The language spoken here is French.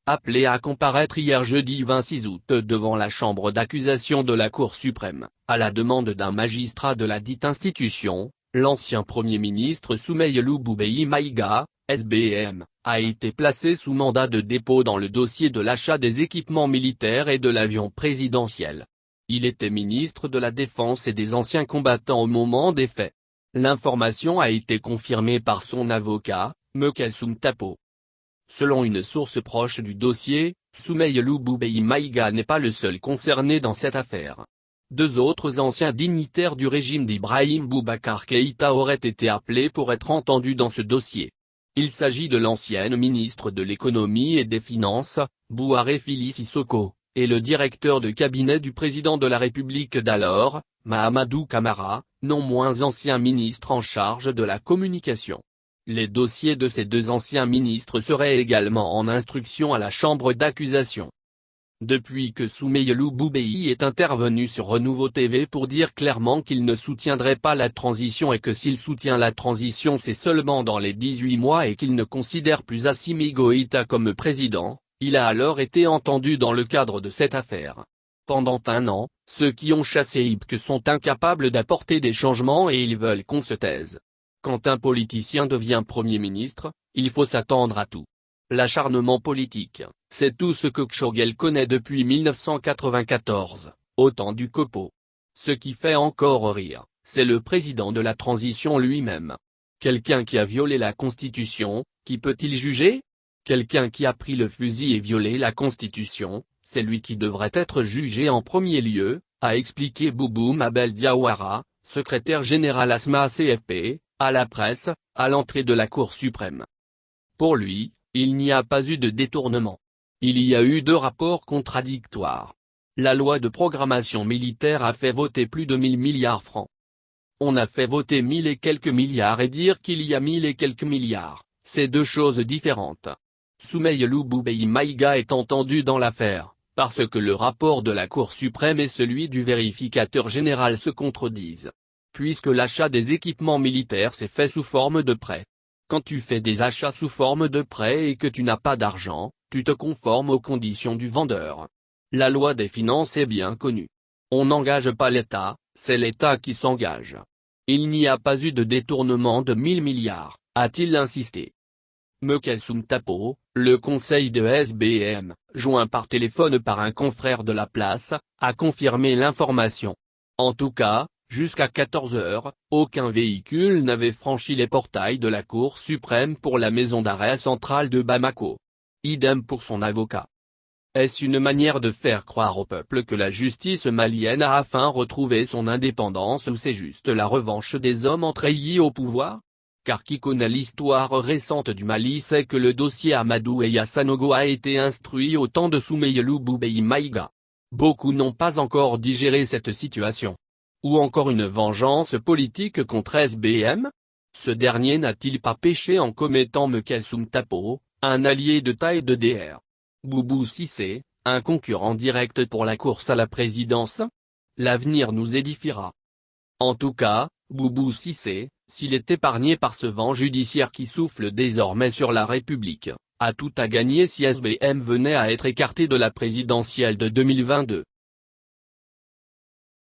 appelé à comparaître hier jeudi 26 août devant la chambre d'accusation de la Cour suprême, à la demande d'un magistrat de la dite institution, l'ancien Premier ministre Soumeylou Boubèye Maïga, SBM, a été placé sous mandat de dépôt dans le dossier de l'achat des équipements militaires et de l'avion présidentiel. Il était ministre de la Défense et des anciens combattants au moment des faits. L'information a été confirmée par son avocat, Mekelsum Tapo. Selon une source proche du dossier, Soumeylou Boubèye Maïga n'est pas le seul concerné dans cette affaire. Deux autres anciens dignitaires du régime d'Ibrahim Boubacar Keïta auraient été appelés pour être entendus dans ce dossier. Il s'agit de l'ancienne ministre de l'économie et des finances, Bouharé Fili Sissoko, et le directeur de cabinet du président de la République d'alors, Mahamadou Camara, non moins ancien ministre en charge de la communication. Les dossiers de ces deux anciens ministres seraient également en instruction à la chambre d'accusation. Depuis que Soumeylou Boubèye est intervenu sur Renouveau TV pour dire clairement qu'il ne soutiendrait pas la transition et que s'il soutient la transition c'est seulement dans les 18 mois et qu'il ne considère plus Assimi Goïta comme président, il a alors été entendu dans le cadre de cette affaire. Pendant un an, ceux qui ont chassé Ibk sont incapables d'apporter des changements et ils veulent qu'on se taise. Quand un politicien devient Premier ministre, il faut s'attendre à tout. L'acharnement politique, c'est tout ce que Kshogel connaît depuis 1994, au temps du Copo. Ce qui fait encore rire, c'est le président de la transition lui-même. Quelqu'un qui a violé la Constitution, qui peut-il juger? Quelqu'un qui a pris le fusil et violé la Constitution, c'est lui qui devrait être jugé en premier lieu, a expliqué Boubou Mabel Diawara, secrétaire général ASMA CFP, à la presse, à l'entrée de la Cour suprême. Pour lui, il n'y a pas eu de détournement. Il y a eu deux rapports contradictoires. La loi de programmation militaire a fait voter plus de 1000 milliards francs. On a fait voter 1000 et quelques milliards et dire qu'il y a 1000 et quelques milliards, c'est deux choses différentes. Soumeylou Boubèye Maïga est entendu dans l'affaire, parce que le rapport de la Cour suprême et celui du vérificateur général se contredisent. Puisque l'achat des équipements militaires s'est fait sous forme de prêt. Quand tu fais des achats sous forme de prêt et que tu n'as pas d'argent, tu te conformes aux conditions du vendeur. La loi des finances est bien connue. On n'engage pas l'État, c'est l'État qui s'engage. Il n'y a pas eu de détournement de 1000 milliards, a-t-il insisté. Mekelsum Tapo, le conseil de SBM, joint par téléphone par un confrère de la place, a confirmé l'information. En tout cas, jusqu'à 14 h, aucun véhicule n'avait franchi les portails de la Cour suprême pour la maison d'arrêt centrale de Bamako. Idem pour son avocat. Est-ce une manière de faire croire au peuple que la justice malienne a enfin retrouvé son indépendance ou c'est juste la revanche des hommes entraînés au pouvoir? Car qui connaît l'histoire récente du Mali sait que le dossier Amadou Eya Sanogo a été instruit au temps de Soumeylou Boubèye Maïga. Beaucoup n'ont pas encore digéré cette situation. Ou encore une vengeance politique contre SBM? Ce dernier n'a-t-il pas péché en commettant Mekelsum Tapo, un allié de taille de DR? Boubou Cissé, un concurrent direct pour la course à la présidence? L'avenir nous édifiera. En tout cas, Boubou Cissé, s'il est épargné par ce vent judiciaire qui souffle désormais sur la République, a tout à gagner si SBM venait à être écarté de la présidentielle de 2022.